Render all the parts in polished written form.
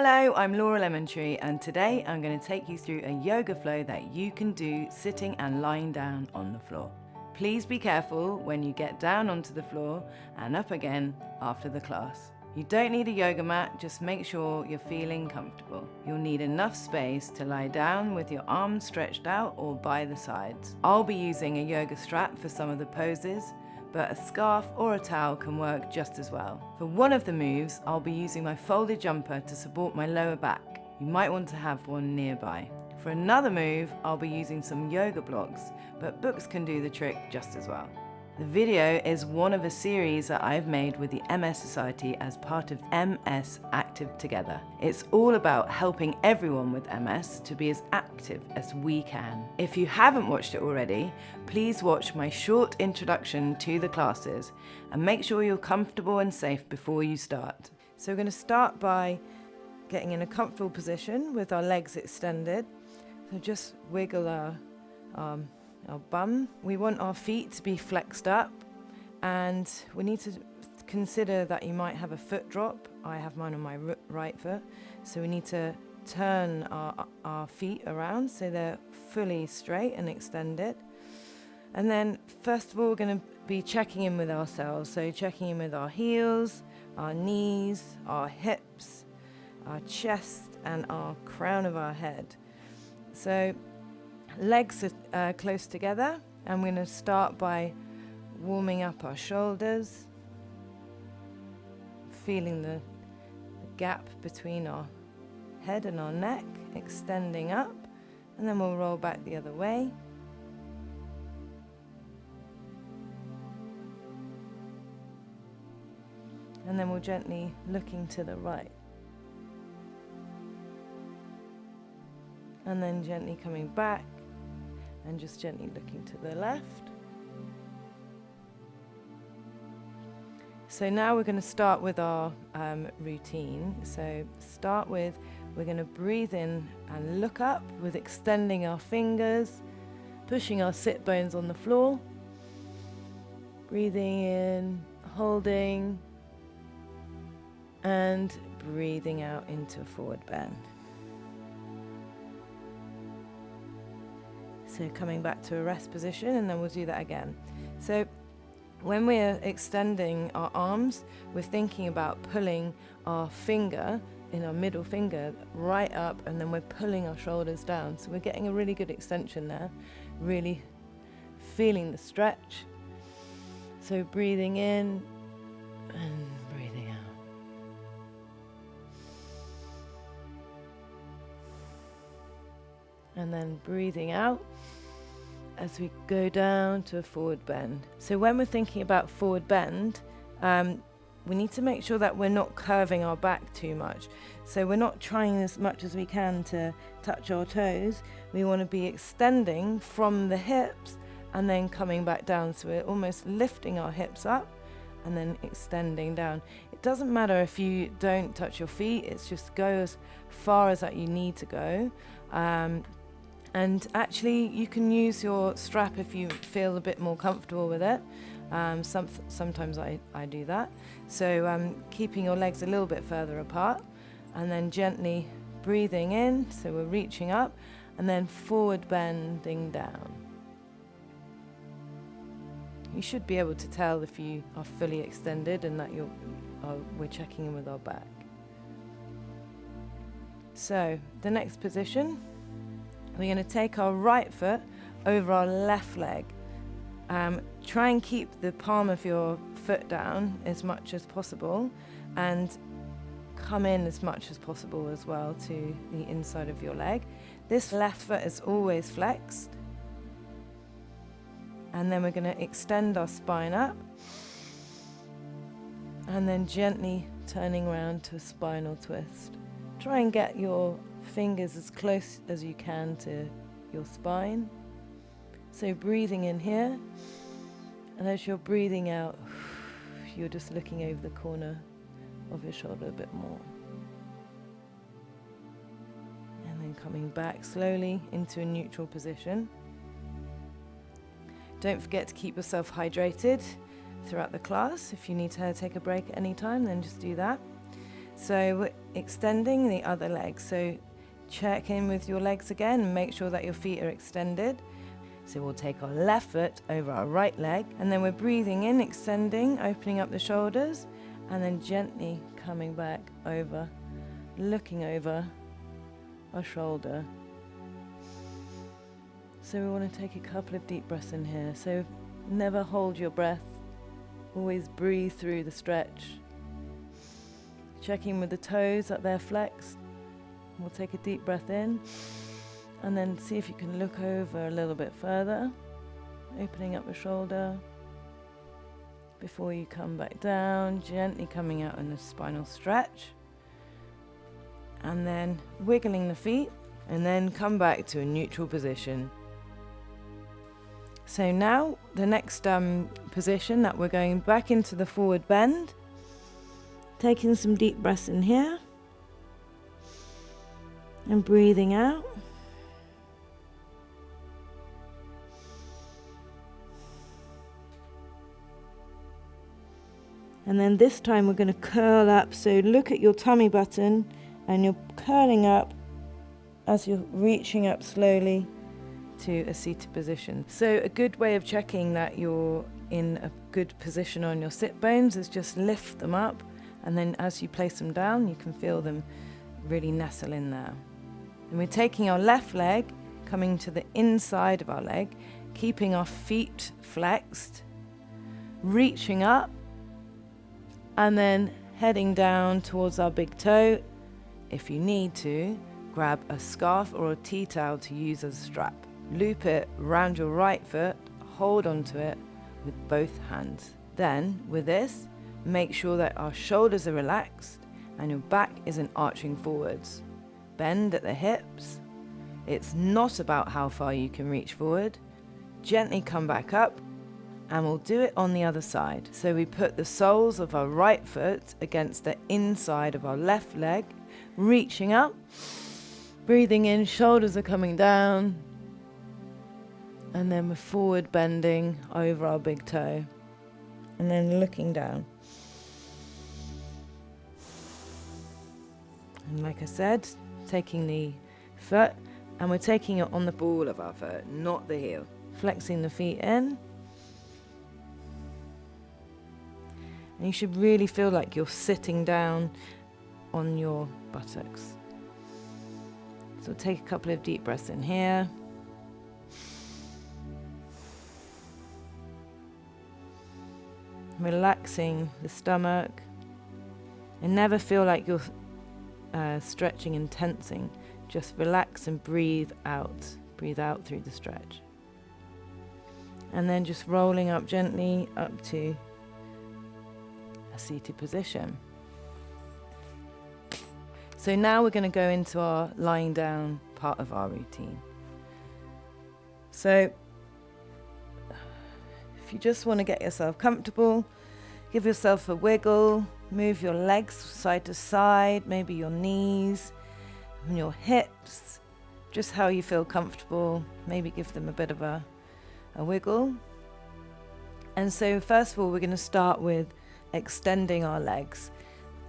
Hello, I'm Laura Lemontree, and today I'm going to take you through a yoga flow that you can do sitting and lying down on the floor. Please be careful when you get down onto the floor and up again after the class. You don't need a yoga mat, just make sure you're feeling comfortable. You'll need enough space to lie down with your arms stretched out or by the sides. I'll be using a yoga strap for some of the poses, but a scarf or a towel can work just as well. For one of the moves, I'll be using my folded jumper to support my lower back. You might want to have one nearby. For another move, I'll be using some yoga blocks, but books can do the trick just as well. The video is one of a series that I've made with the MS Society as part of MS Active Together. It's all about helping everyone with MS to be as active as we can. If you haven't watched it already, please watch my short introduction to the classes and make sure you're comfortable and safe before you start. So we're going to start by getting in a comfortable position with our legs extended. So just wiggle our bum. We want our feet to be flexed up, and we need to consider that you might have a foot drop. I have mine on my right foot, so we need to turn our feet around so they're fully straight and extended. And then first of all, we're going to be checking in with ourselves, so checking in with our heels, our knees, our hips, our chest, and our crown of our head. So legs are close together, and we're going to start by warming up our shoulders, feeling the gap between our head and our neck, extending up, and then we'll roll back the other way. And then we'll gently looking to the right. And then gently coming back and just gently looking to the left. So now we're going to start with our routine. So start with, we're going to breathe in and look up with extending our fingers, pushing our sit bones on the floor. Breathing in, holding, and breathing out into a forward bend. So coming back to a rest position, and then we'll do that again. So when we're extending our arms, we're thinking about pulling our finger in our middle finger right up, and then we're pulling our shoulders down. So we're getting a really good extension there, really feeling the stretch. So breathing in and breathing out. And then breathing out as we go down to a forward bend. So when we're thinking about forward bend, we need to make sure that we're not curving our back too much. So we're not trying as much as we can to touch our toes. We want to be extending from the hips and then coming back down. So we're almost lifting our hips up and then extending down. It doesn't matter if you don't touch your feet, it's just go as far as that you need to go. And actually you can use your strap if you feel a bit more comfortable with it. Sometimes I do that. So keeping your legs a little bit further apart, and then gently breathing in, so we're reaching up, and then forward bending down. You should be able to tell if you are fully extended and that we're checking in with our back. So the next position, we're going to take our right foot over our left leg. Try and keep the palm of your foot down as much as possible, and come in as much as possible as well to the inside of your leg. This left foot is always flexed. And then we're going to extend our spine up, and then gently turning around to a spinal twist. Try and get your fingers as close as you can to your spine. So breathing in here, and as you're breathing out, you're just looking over the corner of your shoulder a bit more. And then coming back slowly into a neutral position. Don't forget to keep yourself hydrated throughout the class. If you need to take a break at any time, then just do that. So we're extending the other leg. So check in with your legs again and make sure that your feet are extended. So we'll take our left foot over our right leg, and then we're breathing in, extending, opening up the shoulders, and then gently coming back over, looking over our shoulder. So we want to take a couple of deep breaths in here. So never hold your breath. Always breathe through the stretch. Checking with the toes that they're flexed. We'll take a deep breath in, and then see if you can look over a little bit further, opening up the shoulder before you come back down, gently coming out in a spinal stretch, and then wiggling the feet, and then come back to a neutral position. So now the next position that we're going back into the forward bend, taking some deep breaths in here and breathing out. And then this time we're going to curl up. So look at your tummy button and you're curling up as you're reaching up slowly to a seated position. So a good way of checking that you're in a good position on your sit bones is just lift them up, and then as you place them down you can feel them really nestle in there. And we're taking our left leg, coming to the inside of our leg, keeping our feet flexed, reaching up, and then heading down towards our big toe. If you need to, grab a scarf or a tea towel to use as a strap. Loop it around your right foot, hold onto it with both hands. Then, with this, make sure that our shoulders are relaxed and your back isn't arching forwards. Bend at the hips. It's not about how far you can reach forward. Gently come back up, and we'll do it on the other side. So we put the soles of our right foot against the inside of our left leg, reaching up, breathing in, shoulders are coming down, and then we're forward bending over our big toe, and then looking down. And like I said, taking the foot, and we're taking it on the ball of our foot, not the heel. Flexing the feet in. And you should really feel like you're sitting down on your buttocks. So take a couple of deep breaths in here. Relaxing the stomach. And never feel like you're stretching and tensing. Just relax and breathe out. Breathe out through the stretch. And then just rolling up gently up to a seated position. So now we're going to go into our lying down part of our routine. So if you just want to get yourself comfortable, give yourself a wiggle, move your legs side to side, maybe your knees and your hips, just how you feel comfortable. Maybe give them a bit of a wiggle. And so first of all, we're going to start with extending our legs.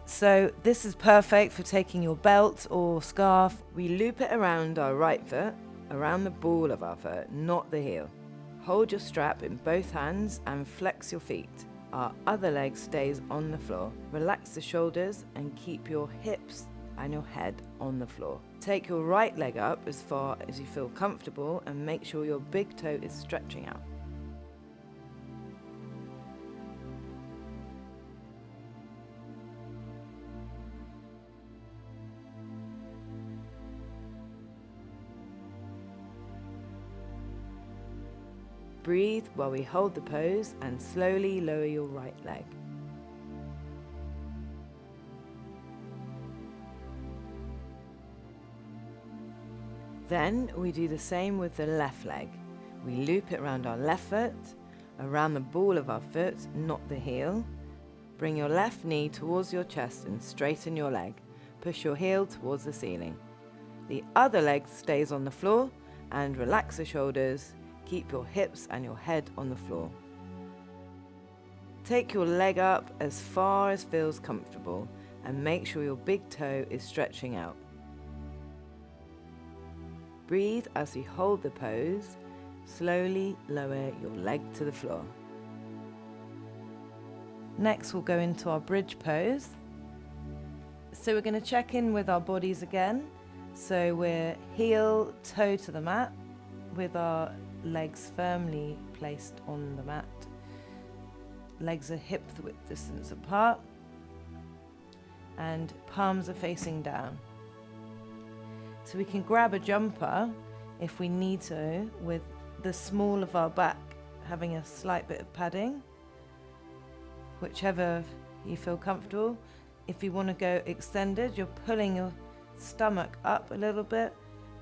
So this is perfect for taking your belt or scarf. We loop it around our right foot, around the ball of our foot, not the heel. Hold your strap in both hands and flex your feet. Our other leg stays on the floor. Relax the shoulders and keep your hips and your head on the floor. Take your right leg up as far as you feel comfortable and make sure your big toe is stretching out. Breathe while we hold the pose and slowly lower your right leg. Then we do the same with the left leg. We loop it around our left foot, around the ball of our foot, not the heel. Bring your left knee towards your chest and straighten your leg. Push your heel towards the ceiling. The other leg stays on the floor and relax the shoulders. Keep your hips and your head on the floor. Take your leg up as far as feels comfortable and make sure your big toe is stretching out. Breathe as you hold the pose. Slowly lower your leg to the floor. Next, we'll go into our bridge pose. So we're going to check in with our bodies again. So we're heel, toe to the mat with our legs firmly placed on the mat. Legs are hip width distance apart and palms are facing down. So we can grab a jumper if we need to, with the small of our back having a slight bit of padding, whichever you feel comfortable. If you want to go extended, you're pulling your stomach up a little bit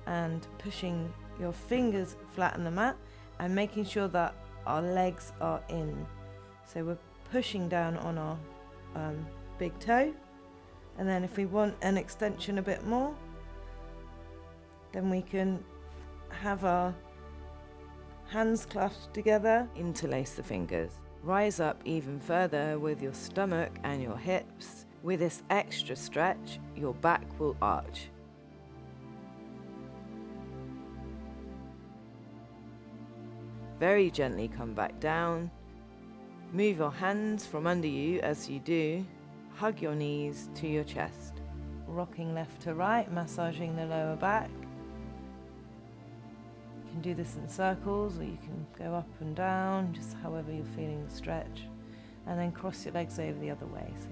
and pushing your fingers flat on the mat and making sure that our legs are in. So we're pushing down on our big toe, and then if we want an extension a bit more, then we can have our hands clasped together, interlace the fingers. Rise up even further with your stomach and your hips. With this extra stretch, your back will arch. Very gently come back down. Move your hands from under you as you do. Hug your knees to your chest. Rocking left to right, massaging the lower back. You can do this in circles, or you can go up and down, just however you're feeling the stretch. And then cross your legs over the other way, so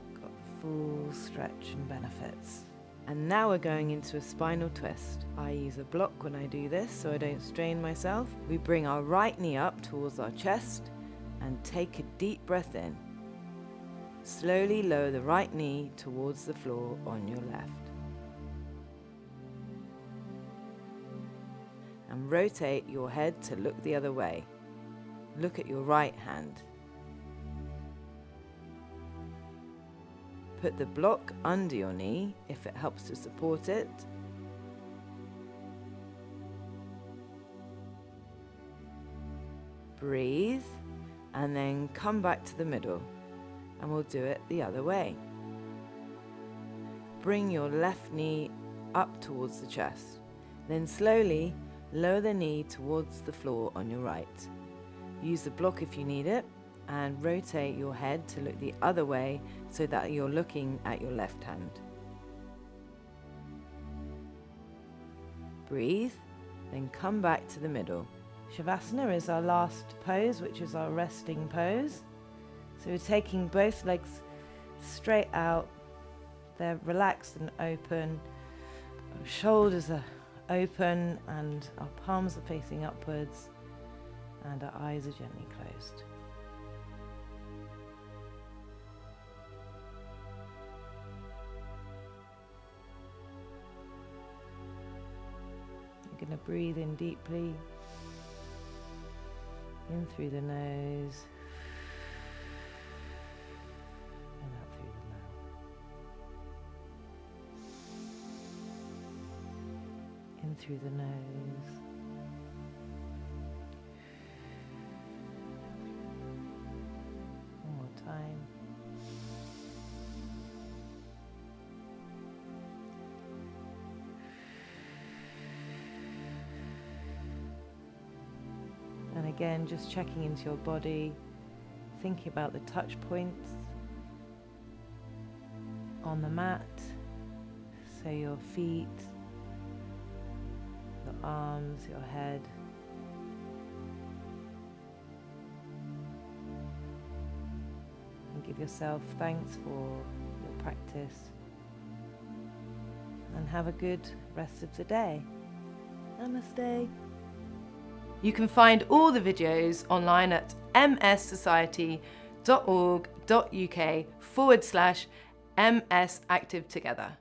you've got full stretch and benefits. And now we're going into a spinal twist. I use a block when I do this so I don't strain myself. We bring our right knee up towards our chest and take a deep breath in. Slowly lower the right knee towards the floor on your left. And rotate your head to look the other way. Look at your right hand. Put the block under your knee if it helps to support it. Breathe, and then come back to the middle, and we'll do it the other way. Bring your left knee up towards the chest, then slowly lower the knee towards the floor on your right. Use the block if you need it, and rotate your head to look the other way so that you're looking at your left hand. Breathe, then come back to the middle. Shavasana is our last pose, which is our resting pose. So we're taking both legs straight out. They're relaxed and open. Our shoulders are open and our palms are facing upwards and our eyes are gently closed. You're going to breathe in deeply, in through the nose and out through the mouth. In through the nose. One more time. And again, just checking into your body, thinking about the touch points on the mat, so your feet, your arms, your head. And give yourself thanks for your practice. And have a good rest of the day. Namaste. You can find all the videos online at mssociety.org.uk/MS Active Together.